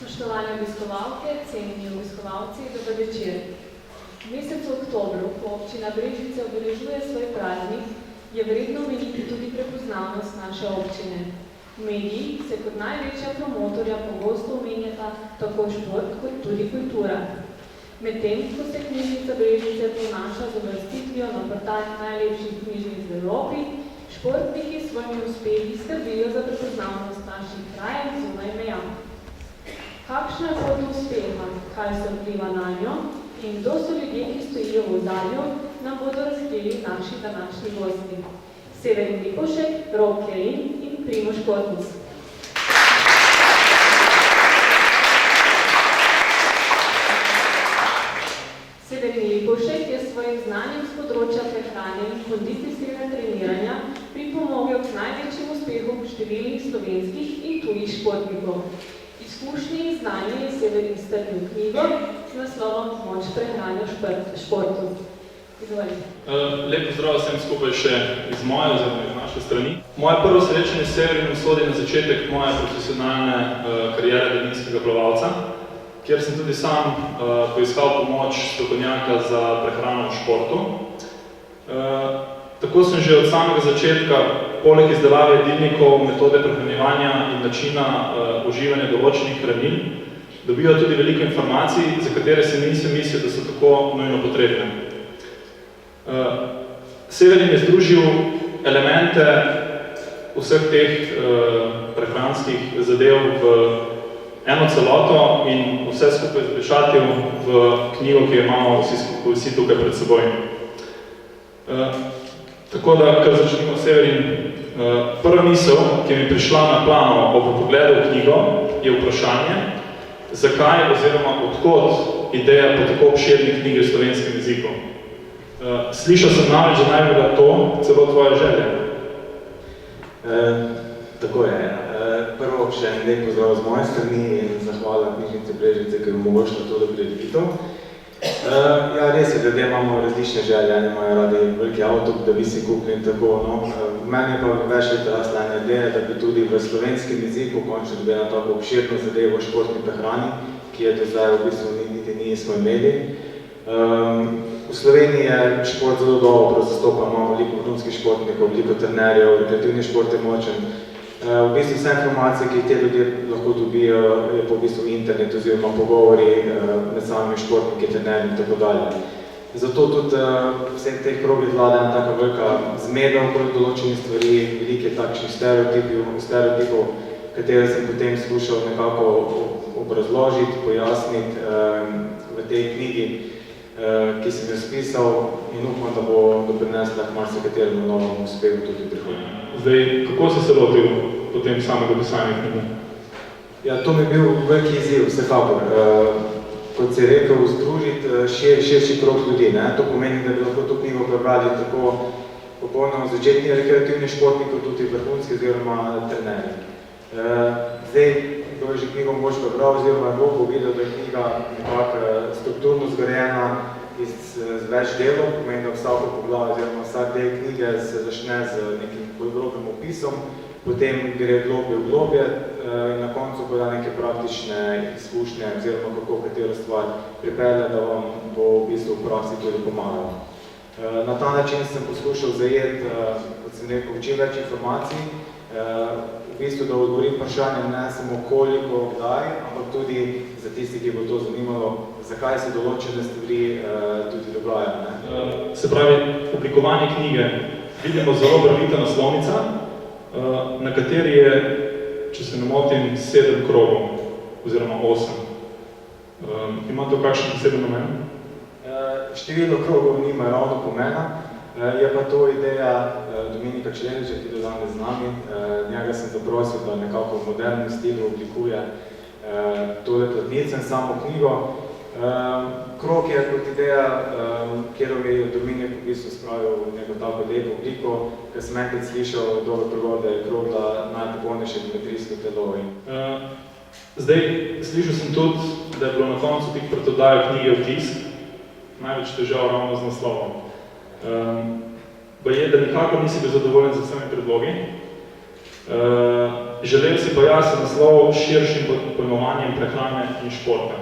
Spoštovane obiskovalke, cenjeni obiskovalci, dober večer. V mesecu oktobru, ko občina Brežice obeležuje svoj praznik, je vredno omeniti tudi prepoznavnost naše občine. V mediji se kot največja promotorja pogosto omenjata tako šport kot tudi kultura. Medtem, ko se knjižnica Brežice ponaša z uvrstitvijo na portal najlepših knjižnic v Evropi, športniki s svojimi uspehi skrbijo za prepoznavnost naših krajev zunaj meja. Kakšna je pot uspeha, kaj se vpliva na njo in kdo so ljudje, ki stojijo v ozadju, nam bodo razkrili naši današnji gosti. Severin Lipovšek, Rok Kerin in Primož Kotnis. Severin Lipovšek je s svojim znanjem z področja prehrane in kondicijskega treniranja pripomogel k največjim uspehom številnih slovenskih in tujih športnikov. Izkušnje in znanje je Severin strnil knjigo z naslovom Moč prehrane v športu. Izvolite. Lep pozdrav vsem skupaj še iz moje oziroma iz naše strani. Moje prvo srečanje s Severinom sodi na začetek moje profesionalne kariere daljinskega plavalca, kjer sem tudi sam poiskal pomoč strokovnjaka za prehrano v športu. Tako sem že od samega začetka, poleg izdelave jedilnikov, metode prehranjevanja in načina uživanja določenih hranil, dobival tudi veliko informacij, za katere se nisem mislil, da so tako nujno potrebne. Severin je združil elemente vseh teh prehranskih zadev v eno celoto in vse skupaj zapečatil v knjigo, ki jo imamo vsi tukaj pred seboj. Tako da, kar začnimo Severin, prva misel, ki mi je prišla na plano ob pogledu v knjigo, je vprašanje, zakaj oziroma odkot ideja po tako obširni knjigi v slovenskem jeziku. Slišal sem namreč, da naj bi bila to celo tvoja želja. Tako je. Prvo še en lep pozdrav z moje strani in zahvala knjižnici Brežice, ki je omogočila to prireditev. Ja, res je, ljudje imamo različne želje, eni imajo radi veliki avto, da bi si kupili in tako. Meni je pa več leta rasla ena ideja, da bi tudi v slovenskem jeziku končno dobila tako obširno zadevo o športni prehrani, ki je do zdaj v bistvu niti nismo imeli. V Sloveniji je šport zelo dobro zastopan, imamo veliko vrhunskih športnikov, veliko trenerjev, rekreativni šport je močen. V bistvu vse informacije, ki te ljudje lahko dobijo, je po v bistvu internet oziroma pogovori med samimi športniki, trenerji in tako dalje. Zato tudi vseh teh krogih vlada ena taka velika zmeda okoli določenih stvari, veliko je takšnih stereotipov, katere sem potem skušal nekako obrazložiti, pojasniti v tej knjigi, ki sem jo spisal in upam, da bo doprinesla k marsikateremu novemu uspehu tudi v prihodnje. Zdaj, kako si se lotil potem samega pisanja knjige? Ja, to mi je bil veliki izziv, vsekakor. Kot si rekel, združiti širši krog ljudi. To pomeni, da bi lahko to knjigo prebrali tako popolnoma začetni rekreativni športnik, kot tudi vrhunski oziroma trenerji. Zdaj, kdo je že knjigo mogoče prebral oziroma bo povedal, da je knjiga nekako strukturno zgrajena z več delov, pomeni, da vsako poglavje oziroma vsak del knjige se začne z nekim podrobnim opisom, potem gre globje v globje in na koncu poda neke praktične izkušnje oziroma kako katero stvar pripelje, da vam bo v bistvu v praksi tudi pomagalo. Na ta način sem poskušal zajeti, kot sem rekel, čim več informacij, v bistvu, da odgovorim vprašanje ne samo koliko, kdaj, ampak tudi za tisti, ki bo to zanimalo, zakaj se določene stvari tudi dogajajo. Se pravi, oblikovanje knjige vidimo zelo barvita naslovnica, na kateri je, če se ne motim, 7 krogov, oziroma 8. Ima to kakšen poseben namen? Število krogov nima ravno pomena, je pa to ideja Dominika Črneča, ki je danes z nami. Njega sem zaprosil, da nekako v modernem stilu oblikuje tole platnico in samo knjigo. Krog je kot ideja, kjer je Dominik v bistvu spravil neko tako lepo obliko, ker sem enkrat slišal dober prevod, da je krog najpopolnejše geometrijsko telo. Zdaj, slišal sem tudi, da je bilo na koncu tik pred oddajo knjige v tisk, največ težav ravno z naslovom. Pa je, da nikakor nisi bil zadovoljen z vsemi predlogi. Želel si pa jaz naslov s širšim pojmovanjem prehrane in športa.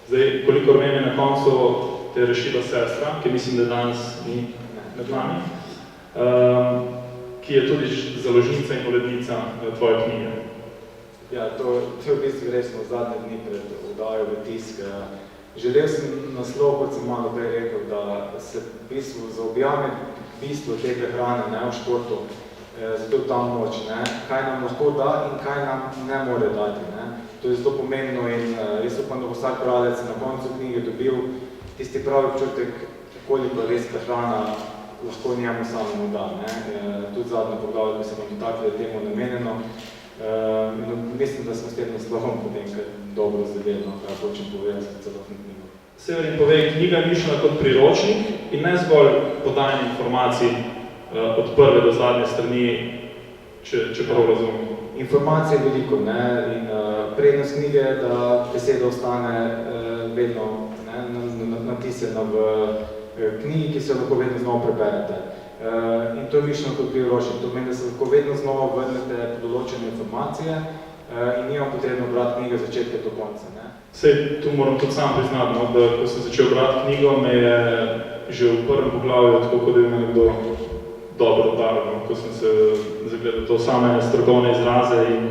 Zdaj, kolikor vem, je na koncu te rešila sestra, ki mislim, da danes ni med nami, ki je tudi založnica in urednica tvoje knjige. Ja, to je v bistvu resno zadnje dni pred oddajo v tisk. Želel sem naslov, kot sem malo prej rekel, da se v bistvu zaobjame bistvo te prehrane v športu, zato je ta moč, kaj nam lahko da in kaj nam ne more dati. To je zelo pomembno in res upam, da bo vsak bralec na koncu knjige dobil tisti pravi občutek, koliko res prehrana lahko njemu samemu da. Tudi zadnje poglavje, ko se bom dotakli, je temu namenjeno. Mislim, da smo s tem naslovom potem kar dobro zadelno, kaj hočem povedati celotno knjigo. Severin pove, knjiga je mišljena kot priročnik in ne zgolj podajanje informacij od prve do zadnje strani, če prav razumem. Informacije je veliko in prednost knjige je, da beseda ostane vedno natisnjena v knjigi, ki se lahko vedno znova preberete. In to je mišljeno kot priročnik. To pomeni, da se lahko vedno znova vrnete po določene informacije in nimam potrebno brati knjige od začetka do konca. Sej, tu moram tudi sam priznati, da ko sem začel brati knjigo, me je že v prvem poglavju, tako kot da je me nekdo dobro udaril, ko sem se zagledal to same strokovne izraze in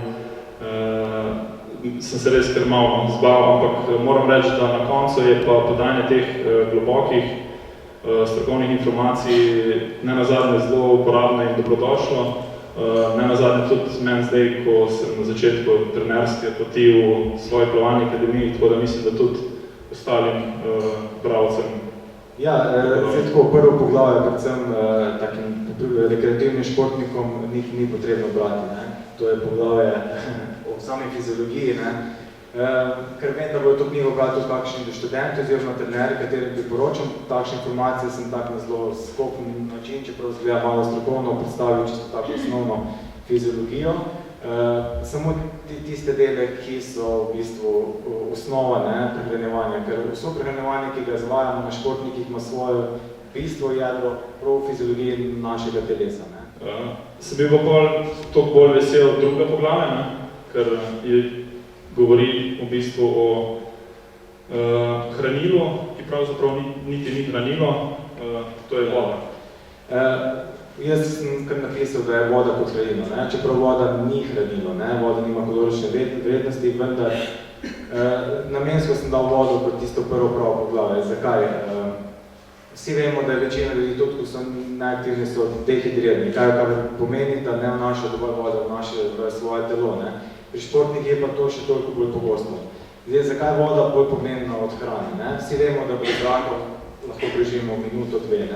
sem se res kar malo zbaval, ampak moram reči, da na koncu je pa podajanje teh globokih strokovnih informacij nenazadnje zelo uporabno in dobrodošlo. Nenazadnje tudi meni zdaj, ko sem na začetku trenerske poti v svoji plavalni akademiji, tako da mislim, da tudi ostalim bralcem. Ja, zdaj tako prvo poglavje, predvsem takim rekreativnim športnikom ni potrebno brati. To je poglavje o sami fiziologiji, ker vem, da bojo to knjigo brati tudi kakšni študenti oziroma trenerji, katerim priporočam. Takšne informacije sem tak na zelo skopen način, čeprav zgleda malo strokovno predstavil čisto tako osnovno fiziologijo. Samo tiste dele, ki so v bistvu osnova prehranjevanja, ker vso prehranjevanje, ki ga izvajamo na športnikih, ima svoje bistvo, jedro, prav v fiziologiji našega telesa. Sem bil pa toliko bolj vesel druga poglavja, ker govori v bistvu o hranilu, ki pravzaprav niti ni hranilo, to je voda. Jaz sem kar napisal, da je voda kot hranilo, čeprav voda ni hranilo, voda nima kalorične vrednosti, vendar namensko sem dal vodo kot tisto prvo pravo poglavje. Zakaj? Vsi vemo, da je večina ljudi tudi, ko so neaktivni, so dehidrirani, kaj pomeni, da ne vnašajo dovolj vode v svoje telo. Pri športnikih je pa to še toliko bolj pogosto. Zdaj, zakaj je voda bolj pomembna od hrane? Vsi vemo, da brez zraka lahko preživimo minuto, dve.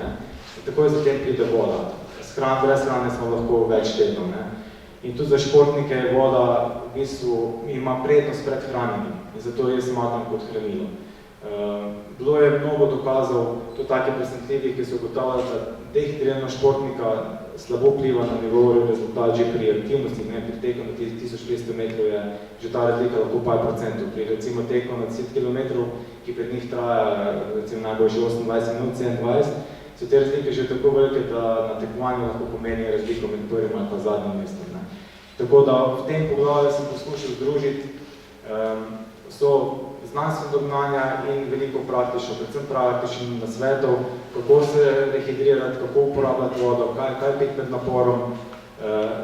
Takoj zatem pride voda. Brez hrane smo lahko več tednov. In tudi za športnike je voda v bistvu ima prednost pred hranjenjem in zato jaz smatram kot hranilo. Bilo je mnogo dokazov, to take presenetljivih, ki so ugotavljali, da dehidrirana športnika slabo vpliva na njegov rezultat že pri aktivnosti, pri teku na 1500 metrov je že ta razlika lahko 5%. Pri recimo teku na 10 km, ki pred njih traja recimo najboljše 28 minut, 27, so te razlike že tako velike, da na tekmovanju lahko pomeni razliko med prvim ali pa zadnjim mestom. Tako da v tem poglavju sem poskušal združiti znanstveno dognanja in veliko praktično, predvsem praktičnih nasvetov, kako se dehidrirati, kako uporabljati vodo, kaj piti med naporom,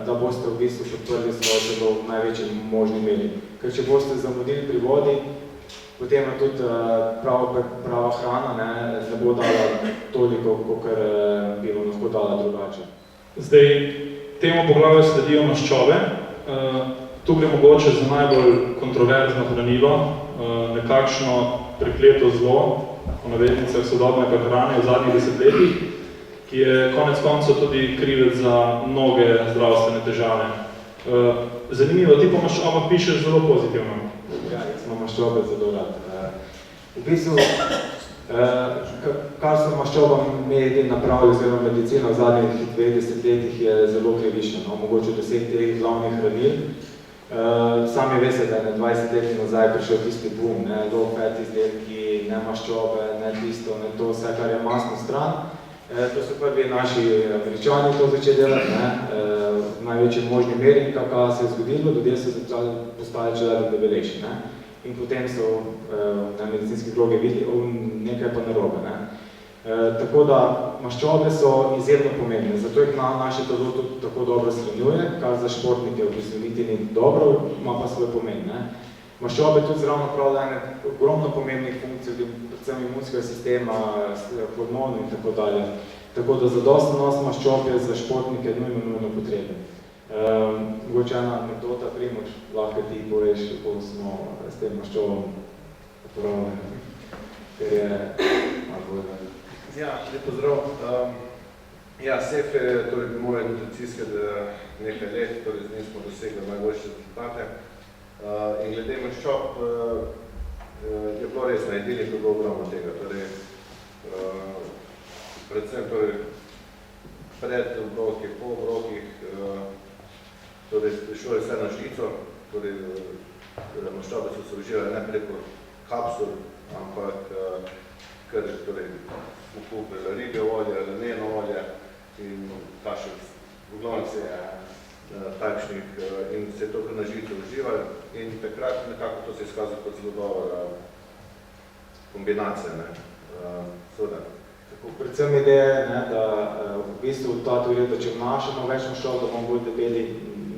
da boste v bistvu podprli svoje telo v največji možni meri. Ker če boste zamudili pri vodi, potem je tudi prava hrana ne bo dala toliko, kolikor bi vam lahko dala drugače. Zdaj, temu poglavju sledijo maščobe. Tu gre mogoče za najbolj kontroverzno hranilo, nekakšno prekleto zlo, v navednicah sodobnega hrane v zadnjih desetletjih, ki je konec koncev tudi krivec za mnoge zdravstvene težave. Zanimivo, ti po maščobah pišeš zelo pozitivno. Ja, jaz imam maščobe zelo rad. V bistvu, kar so maščobam mediji napravili oziroma medicina v zadnjih 20 letih je zelo krivično, mogoče 10 teh glavnih hranil. Sami veste, da je 20 let nazaj prišel tisti boom, low fat izdelki, ne maščobe, ne tisto, ne to, vse, kar je masno stran. To so prvi naši Američani to začeli delati, v največji možni meri, kar se je zgodilo, ljudje so začeli postali čelati debelejši. In potem so na medicinski krogi videli, nekaj pa narobe. Tako da maščobe so izjemno pomembne, zato jih naše telo tudi tako dobro shranjuje, kar za športnike v bistvu niti ni dobro, ima pa svoj pomen. Maščobe tudi zravno pravljajo ogromno pomembnih funkcij, predvsem imunskega sistema, hormonov in tako dalje. Tako da zadosten nos maščob je za športnike nujno potreben. Mogoče ena anekdota, Primož, lahko ti poveš, kako smo s tem maščobom uporabljeni, ker je malo bolj. Ja, lep pozdrav. SEF je torej moje nutricijske nekaj let, torej z njim smo dosegli najboljše rezultate. In glede maščob je bilo res na jedilniku ogromno tega, torej predvsem torej pred obrokih, po obrokih, torej šlo je vse na žlico, torej maščobe so se uživali ne preko kapsul, ampak kar torej smo kupili ribje olje, laneno olje in kašek, v glavnem se je takšnih in se je to kar na žlico uživali in takrat nekako to se je izkazalo kot zelo dobra kombinacija. Predvsem ideja je, da v bistvu ta teorija, da če vnašamo več maščob, da bomo bolj debeli,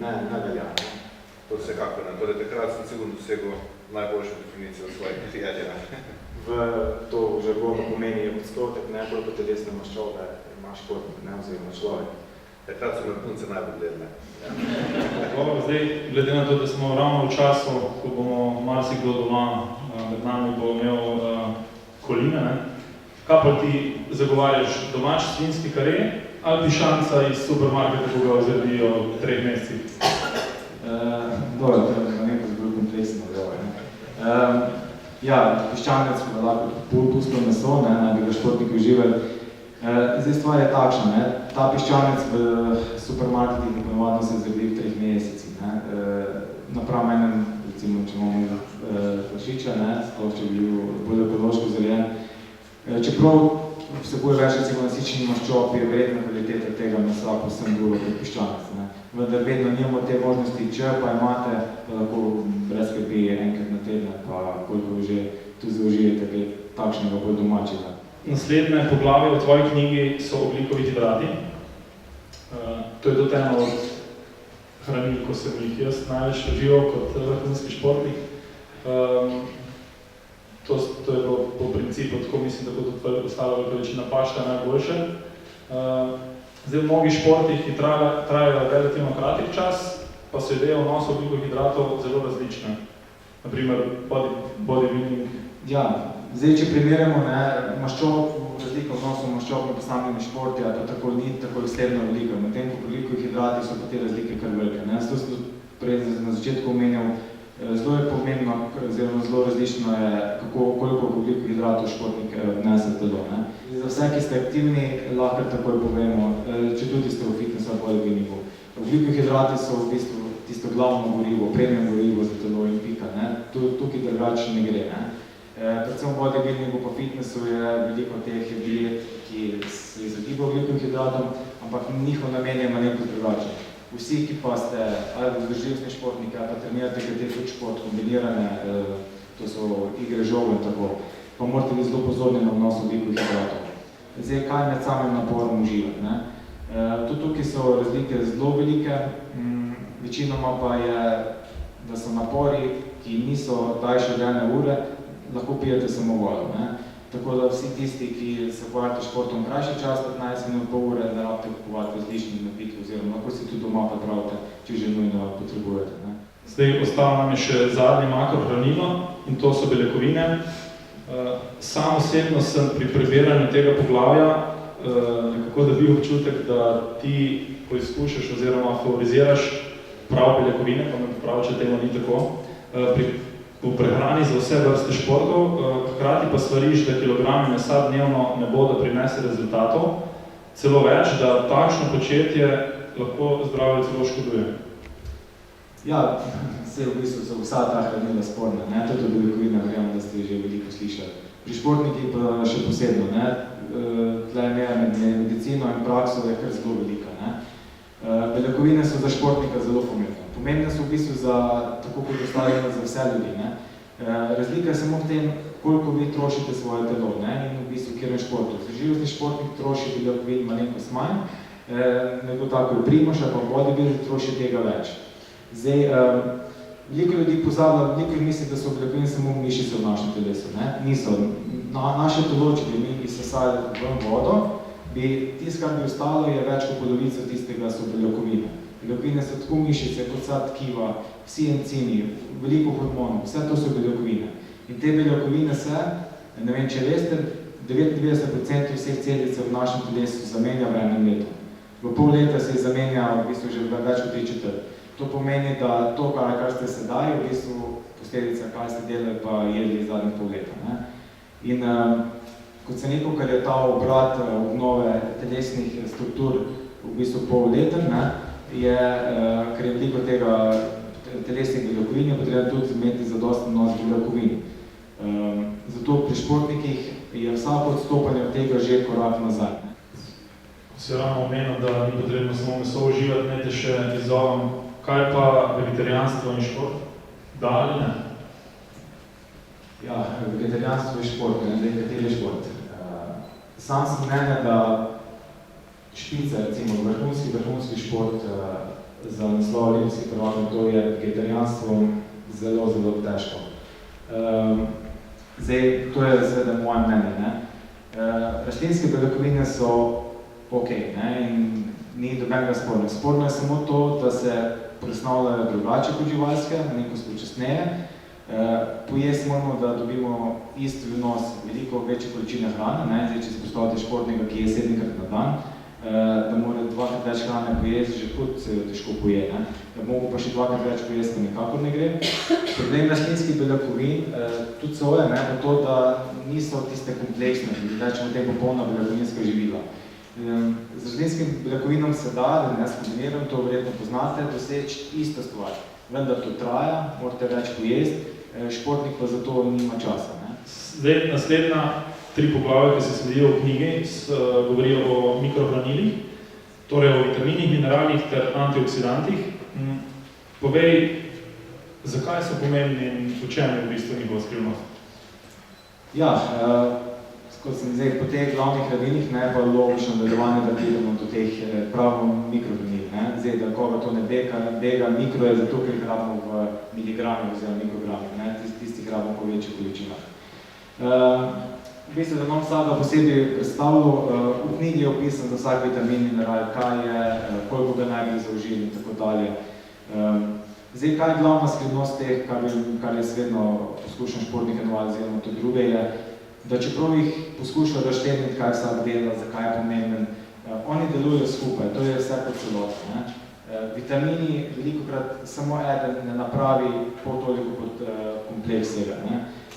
ne velja. To vsekako ne. Torej takrat sem sigurno dosegel najboljšo definicijo svojih prijatelja. To žargonu pomeni odstotek najbolj po telesne maščobe, ima športnik, ne oziroma človek. Takrat so me punce najbolj gledne. Zdaj, glede na to, da smo ravno v času, ko bomo marsikdo doma med nami bo imel koline, kaj pa ti zagovarjaš, domač svinjski kare ali pišanca iz supermarketa, ko ga vzredijo v 3 mesecih? Dobro, to je nekaj zelo kompleksno govor. Piščanec, ko lahko pustno meso, naj bi ga športniki uživali. Zdaj stvar je takšna, ta piščanec v supermarketih ponovadno se zredi v 3 mesecih. Napram enem, recimo, če imamo prašiča, sploh če bi bil bolj ekološko zeljen. Čeprav vsebuje več recimo nasičenih maščob, je verjetna kvaliteta tega mesa povsem druga kot piščanec. Vendar vedno nimamo te možnosti, če pa imate, pa lahko brez skrbi enkrat na teden, pa koliko že tu zaužijete takšnega bolj domačega. Naslednje poglavje v tvoji knjigi so ogljikovi hidrati. To je tudi eno od hranil, ko sem jih jaz največ užival kot vrhunski športnik. To je bilo po principu, tako mislim, da bo tudi ostala velika večina pašta najboljše. Zdaj, v mnogih športih, ki trajajo relativno kratek čas, pa so ideje o nosu ogljikovih hidratov zelo različne. Naprimer, bodybuilding. Zdaj, če primerjamo razliko v nosu maščob na posamezni športi, pa tako ni tako ekstremno velika. Medtem ko pri ogljikovih hidratih so pa te razlike kar velike. Zato sem prej na začetku omenjal, zelo je pomembno, oziroma zelo različno je, koliko ogljikovih hidratov športnik vnese v telo. Za vse, ki ste aktivni, lahko takoj povemo, če tudi ste v fitnessu ali bodybuildingu. Ogljikovih hidrati so v bistvu tisto glavno gorivo, premium gorivo za telo in pika. Tukaj drugače ne gre. Predvsem v bodybuildingu pa fitnessu je veliko teh diet, ki se izogibajo ogljikovim hidratom, ampak njihov namen je malenkost drugačen. Vsi, ki pa ste ali vzdržljivostni športniki, ali pa trenirate kateri šport kombinirane, to so igre žogov in tako, pa morate biti zelo pozorni na vnos ogljikovih hidratov. Zdaj, kaj med samim naporom uživati? Tukaj so razlike zelo velike, večinoma pa je, da so napori, ki niso daljše od 1 ure, lahko pijete samo vodo. Tako da vsi tisti, ki se ukvarjate športom krajši čas, 15 minut, pol ure, ne rabite kupovati različnih napitkov, oziroma lahko si tudi doma pripravite, če že nujno potrebujete. Zdaj, ostalo nam je še zadnje makrohranilo in to so beljakovine. Sam osebno sem pri prebiranju tega poglavja nekako dobil občutek, da ti poizkušaš oziroma favoriziraš prav beljakovine, pa me popravi, če temu ni tako, v prehrani za vse vrste športov, hkrati pa svariš, da kilogrami mesa dnevno ne bodo prinesli rezultatov, celo več, da takšno početje lahko zdravje celo škoduje. Vse v bistvu so vsa ta hranila sporna, to je beljakovina, verjamem, da ste že veliko slišali. Pri športnikih pa še posebno, tle meja med medicino in prakso je kar zelo velika. Beljakovine so za športnika zelo pomembne. Pomembne so v bistvu za, tako kot ostajajo, za vse ljudi. Razlika je samo v tem, koliko vi trošite svoje telo, in v bistvu kjer je športu. Živostni športnik troši beljakovin malenkost manj, nekdo tako je Primož, pa bodybuilder troši tega več. Zdaj, veliko ljudi pozablja, veliko jih misli, da so beljakovine samo mišice v našem telesu. Niso. Naše telo, če bi mi izsesali v vodo, tisto, kar bi ostalo, je več kot polovica tistega so beljakovine. Beljakovine so tako mišice, kot vsa tkiva, vsi encimi, veliko hormonov, vse to so beljakovine. In te beljakovine se, ne vem, če veste, 99% vseh celic v našem telesu zamenja v enem letu. V pol leta se je zamenjal v bistvu že več kot 3/4. To pomeni, da to, kar ste sedaj, v bistvu posledica, kaj ste delali, pa jedli zadnjih pol leta. In kot sem rekel, ker je ta obrat obnove telesnih struktur v bistvu polleten, je, ker je veliko tega telesnih beljakovin, je potrebno tudi imeti zadosten vnos beljakovin. Zato pri športnikih je vsako odstopanje od tega že korak nazaj. Si ravno omenil, da ni potrebno samo meso uživati, ne te še izzovam, kaj pa vegetarijanstvo in šport? Da ali ne? Ja, vegetarijanstvo je šport, ne vem, kateri je šport. Sam sem mnenja, da špica, recimo vrhunski šport za naslov olimpijskih prvakov, to je vegetarijanstvo zelo, zelo težko. Zdaj, to je seveda moje mnenje. Rastlinske beljakovine so in ni dobenega sporno. Sporno je samo to, da se presnavljajo drugače kot živalske, malenkost počasneje. Pojesti moramo, da dobimo isti vnos, veliko večje količine hrane. Zdaj, če si predstavljate športnika, ki je 7-krat na dan, da mora 2-krat več hrane pojesti, že tudi težko poje. Da mogo pa še 2-krat več pojesti, pa nikakor ne gre. Problem rastlinskih beljakovin, tudi soje, pa to, da niso tiste kompleksne, da rečemo tem popolna beljakovinska živila. Z rastlinskim beljakovinom se da, da ne skombiniram, to verjetno poznate, doseči isto stvar. Vendar to traja, morate več pojesti, športnik pa zato nima časa. Zdaj, naslednja 3 poglavja, ki se sledijo v knjigi, govorijo o mikrohranilih, torej o vitaminih, mineralih ter antioksidantih. Povej, zakaj so pomembni in v čem je v bistvu njihova skrivnost? Ja, kot sem zdaj po teh glavnih hranilih, pa logično nadaljevanje, da pridemo do teh pravo mikrohranil. Zdaj, da koga to ne bega, mikro je zato, ker jih rabimo v miligramih oziroma mikrogramih, tistih rabimo po večjih količinah. V bistvu, da nam sada posebej predstavljal, v knjigi je opisan za vsak vitamin, mineral, kaj je, koliko ga naj bi zaužili in tako dalje. Zdaj, kaj je glavna skrivnost teh, kar jaz vedno poskušam športnike navajati, oziroma tudi druge, je, da čeprav jih poskušajo razštezniti, kaj vsak dela, zakaj je pomemben, oni delujejo skupaj, to je vse kot celota. Vitamini velikokrat samo eden ne napravi pol toliko kot kompleks tega.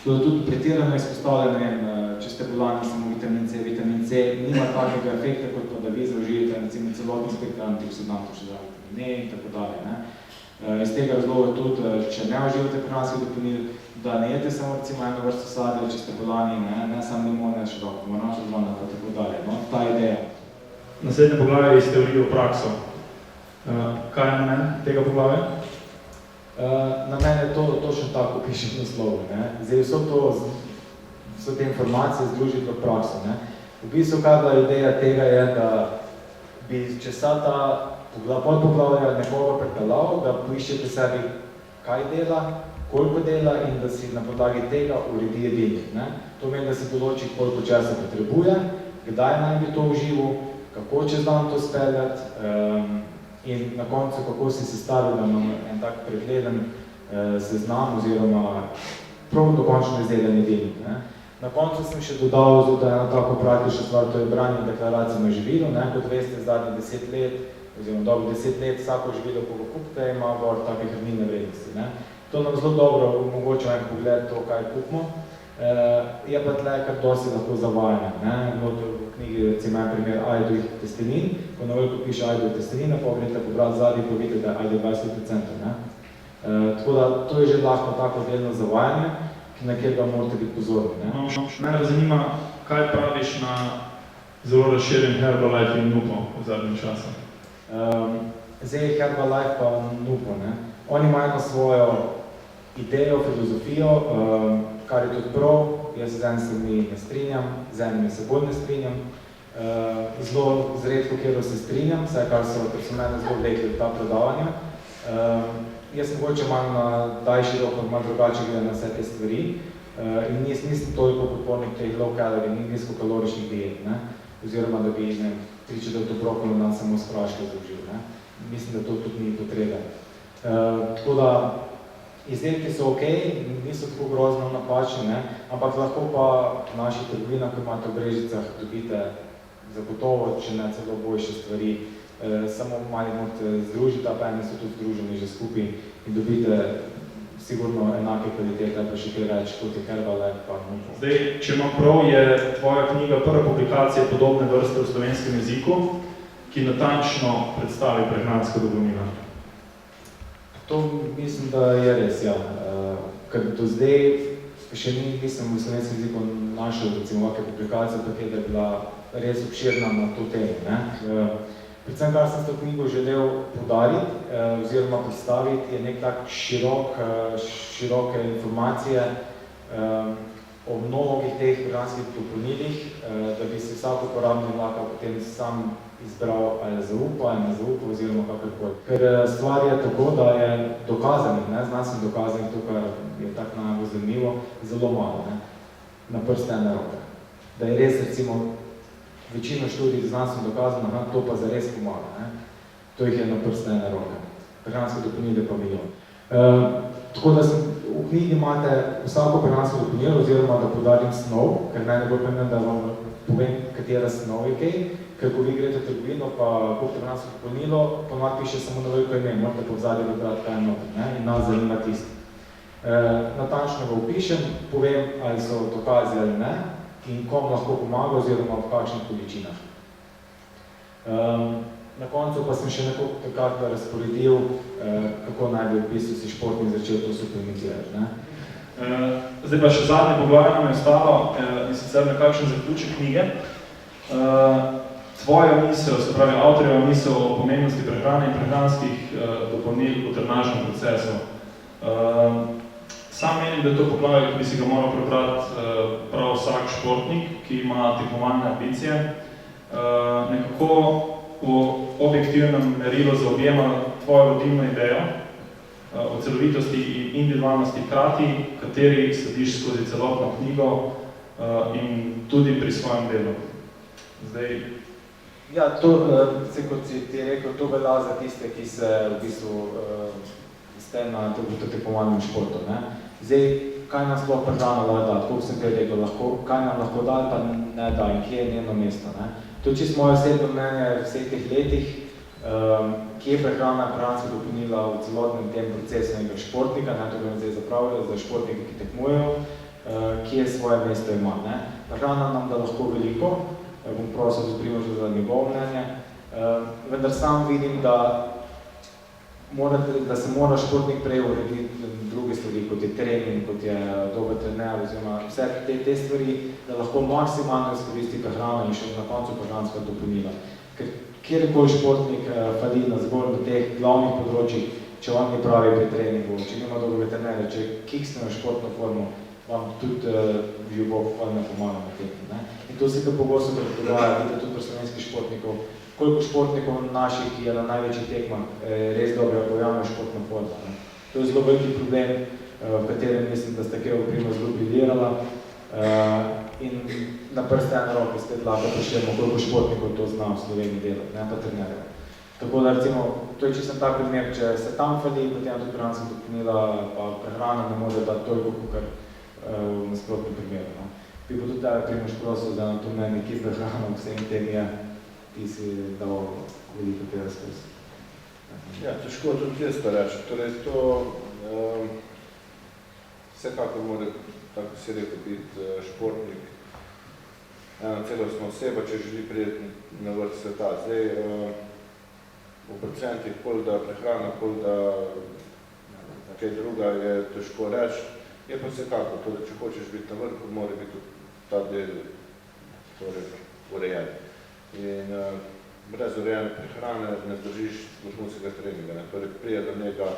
Tudi pretirano izpostavlja, ne vem, če ste bolani samo vitamin C. Vitamin C nima takega efekta, kot pa da vi zaužijete recimo celotni spektr antioksidantov, še zraven vitamin E in tako dalje. Iz tega razloga tudi, če ne uživate prehranskih dopolnil, da ne jete samo recimo eno vrsto sadja, če ste bolani, ne samo limone, široko, moraš odvana, pa tako dalje. Ta ideja. Naslednje poglavje je iz teorije v prakso. Kaj je namen tega poglavja? Namen je to točno tako piše v naslovu. Zdaj, vso te informacije združiti v prakso. V bistvu, kaj ideja tega je, da bi čez vsa ta podpoglavja nekoga pripeljal, da poiščete sebi, kaj dela, koliko dela in da si na podlagi tega uredi jedilnik. To meni, da si določi, koliko časa potrebuje, kdaj naj bi to užival, kako čez dan to speljati in na koncu, kako si sestavil, da imam en tak pregleden seznam oziroma prav dokončno izdelan jedilnik. Na koncu sem še dodal, da je ena tako praktična stvar, to je branje deklaracije na živilo. Kot veste, zadnjih 10 let, oziroma dobro 10 let, vsako živilo, ko ga kupite, ima gor take hranilne vrednosti. To nam zelo dobro omogoča en pogled to, kaj kupimo. Je pa tle kar dosti lahko zavajanje. V knjigi recimo en primer ajdovih testenin, ko na veliko piše ajdove testenine, pa greste pobrati zadnji, pa vidite, da je ajdov 20%. Tako da to je že lahko tako delno zavajanje, na kjer ga morate biti pozorni. Mene zanima, kaj praviš na zelo razširjen Herbalife in Nupo v zadnjem času. Zdaj Herbalife pa Nupo, ne. Oni imajo svojo idejo, filozofijo, kar je tudi prav, jaz z enim se mi ne strinjam, z enim se bolj ne strinjam. Zelo zredko, kjer se strinjam, vse kar so mene zelo vlekli ta predavanja. Jaz sem mogoče malo na daljši rok, malo drugače gledam na vse te stvari in nisem toliko podpornik teh low calorie in nizkokaloričnih diet, ne? Oziroma da bi 3/4 brokoli na samo s praške zaužil. Ne? Mislim, da to tudi ni potrebe. Tako da izdelki so ok, niso tako grozno napačni, ne? Ampak lahko pa v naših trgovinah, ko imate v Brežicah, dobite zagotovo, če ne celo boljše stvari, samo mali morate združiti, pa eni so tudi združeni že skupaj in dobite sigurno enake kvalitete, pa še kaj več, kot je Herbalife pa Nupo. Zdaj, če imam prav, je tvoja knjiga prva publikacija podobne vrste v slovenskem jeziku, ki natančno predstavi prehranska dopolnila. To mislim, da je res, ja. Ker do zdaj še nisem v slovenskem jeziku našel, recimo, ovake publikacije, pa je bila res obširna na to temo, ne. Predvsem, kar sem s to knjigo želel poudariti oziroma predstaviti, je nek tak široke informacije o mnogih teh prehranskih dopolnilih, da bi se vsak uporabnik lahko potem sam izbral ali zaupa ali ne zaupa oziroma kakorkoli. Ker stvar je tako, da je dokazanih, znanstveno dokazanih, to, kar je tako najbolj zanimivo, zelo malo, ne, na prste ene roke. Da je res, recimo, večino študij znanstveno dokazano, to pa zares pomaga, ne. To jih je na prste ene roke. Prehranske dopolnile pa milijon. Tako da v knjigi imate vsako prehransko dopolnilo, oziroma da poudarim snov, ker meni bolj pomembno, da vam povem, katera snov je kaj, ker ko vi greste v trgovino, pa kupite prehransko dopolnilo, ponovadi piše samo na veliko ime, morate pa v zadnji vybrati, kaj je noter, ne, in nas zanima tisto. Natančno ga opišem, povem, ali so dokazi ali ne, in kom lahko pomaga, oziroma v kakšnih količinah. Na koncu pa sem še nekako razporedil, kako naj bi v bistvu si športnik začel to suplementirati, ne. Zdaj pa še zadnje poglavje nam je ostalo, in sicer nekakšen zaključek knjige. Tvoja misel, se pravi avtorjeva misel o pomembnosti prehrane in prehranskih dopolnil v trenažnem procesu. Sam menim, da je to poglavje, ki bi si ga moral prebrati prav vsak športnik, ki ima tekmovalne ambicije. Nekako v objektivnem merilu zaobjema tvojo vodilno idejo o celovitosti in individualnosti hkrati, kateri slediš skozi celotno knjigo in tudi pri svojem delu. Zdaj... Ja, to, kot si ti rekel, to velja za tiste, ki se v bistvu ste na tekmovalnem športu, ne. Zdaj, kaj nam sploh prehrana lahko da, tako sem prej rekel, kaj nam lahko da, pa ne da in kje je njeno mesto, ne. To je čisto moje osebno mnenje v vseh teh letih, kje je prehrana prehranska dopolnila v celotnem tem procesu nekega športnika, ne, to grem zdaj zapravljati za športnike, ki tekmujejo, kje svoje mesto ima, ne. Prehrana nam da lahko veliko, bom prosil tudi Primoža za njegovo mnenje, vendar sam vidim, da se mora športnik prej urediti druge stvari, kot je trening, kot je dober trener, oziroma vse te stvari, da lahko maksimalno izkoristi prehrano in še na koncu prehranska dopolnila. Ker kjerkoli športnik fali na zgolj na teh glavnih področjih, če vam ni pravi pri treningu, če nima dobrega trenerja, če kiksne v športno formo, vam tudi Bog ne pomaga na tem. In to se kar pogosto dogaja, vidite tudi pri slovenskih športnikov, koliko športnikov naših, ki je na največjih tekmah, res dobro pojavljajo športno formo. To je zelo veliki problem, v katerem mislim, da sta Kevo Primož zelo briljirala in na prste ene roke spet lahko prišljemo, koliko športnikov to zna v Sloveniji delati, ne pa trenerjev. Tako da recimo, to je čisto tak primer, če se tam fali, potem tudi prehranska dopolnila, pa prehrana ne more dati toliko, kakor v nasprotnem primeru. Bi pa tudi tebe Primož prosil, da na to meni, ki prehrana vsem tem je, ti si dal veliko tega skozi. Ja, težko tudi jaz to reči. Torej, to vsekakor mora, tako si rekel, biti športnik ena celostna oseba, če želi priti na vrh sveta. Zdaj, v procentih, koliko da prehrana, koliko da kaj druga, je težko reči. Je pa vsekakor, torej, če hočeš biti na vrhu, mora biti ta del torej, urejen. In brez urejene prehrane ne zdržiš vrhunskega treninga. Torej prije do njega,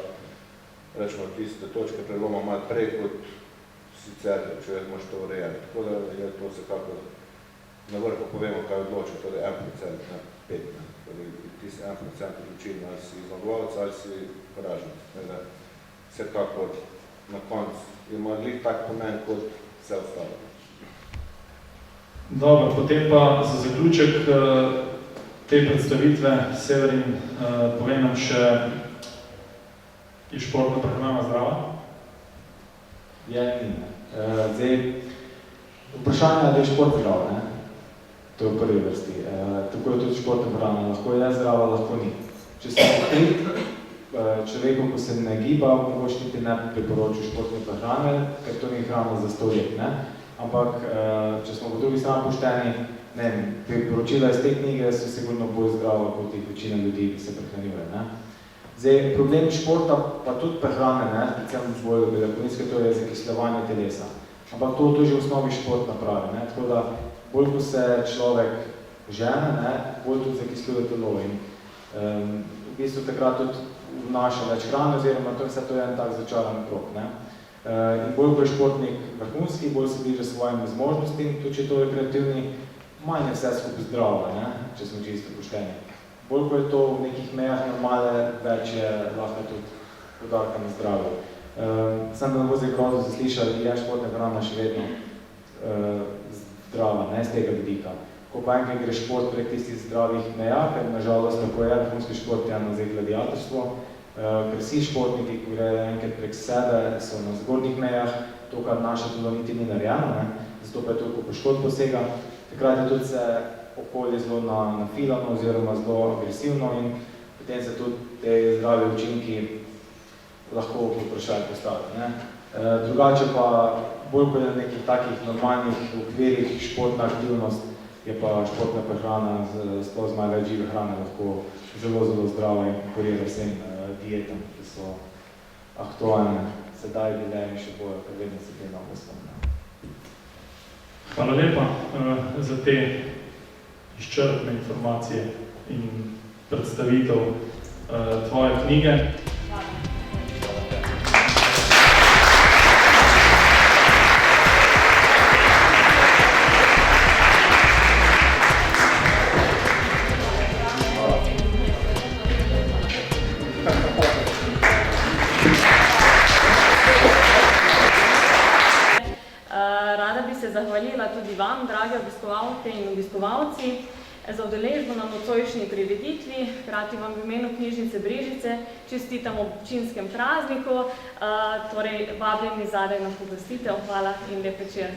rečemo, tiste točke preloma malo prej kot sicer, če imaš to urejeno. Tako da je to vsekako na vrhu povemo, kaj odloča, torej 1%, ne 5%. Torej tisti 1% odločilno, ali si zmagovalec, ali si poraženec. Vsekako na koncu ima glih tak pomen kot vse ostalo. Dobro, potem pa za zaključek te predstavitve, Severin, povej nam še, je športna prehrana zdrava? Je in ne. Zdaj, vprašanje, ali je šport zdrav, ne? To je v prvi vrsti. Tako je tudi športna prehrana, lahko je zdrava, lahko ni. Če se potreb človeku, ko se ne giba, mogoče niti ne priporočil športne prehrane, ker to ni hrana za 100 let, ne? Ampak, če smo po drugi strani pošteni, ne vem, priporočila iz te knjige so sigurno bolj zdrava kot jih večina ljudi, ki se prehranjuje, ne? Zdaj, problem športa, pa tudi prehrane, ne, predvsem bolj beljakovinske, to je zakisljevanje telesa. Ampak to že v osnovi šport napravi, ne? Tako da, bolj ko se človek žene, ne, bolj tudi zakisljuje telo in v bistvu takrat tudi vnaša več hrane, oziroma vse to je en tak začaran krog, ne? In bolj ko je športnik vrhunski, bolj se bliže svojim zmožnostim, tudi če je to rekreativni, manj je vse skupaj zdravo, ne? Če smo čisto pošteni. Bolj ko je to v nekih mejah normale, več je lahko tudi podarka na zdravju. Sem da ne bo zdaj grozno zaslišali, je športna prehrana še vedno zdrava, ne, z tega vidika. Ko pa enkrat gre šport prek tistih zdravih meja, ker nažalost tako je vrhunski šport je zdaj gladiatorstvo, ker vsi športniki, ko gre enkrat prek sebe, so na zgornjih mejah, to, kar naše telo niti ni narejeno, ne, zato pa je toliko poškodb posega. Takrat je tudi se okolje zelo nafilano oziroma zelo agresivno in potem se tudi te zdrave učinki lahko vprašaj postaviti, ne. Drugače pa, bolj kot je na nekih takih normalnih okvirih športna aktivnost, je pa športna prehrana sploh z malo več žive hrane lahko zelo zdrava in konkurira vsem dietam, ki so aktualne. Sedaj bile in še bojo, ker vedno se te novo spomne. Hvala lepa za te izčrpne informacije in predstavitev tvoje knjige. Zahvalila tudi vam, drage obiskovalke in obiskovalci, za udeležbo na nocojšnji prireditvi. Hkrati vam v imenu knjižnice Brežice čestitam ob občinskem prazniku, torej vabljeni zadaj na pogostitev. Hvala in lep večer.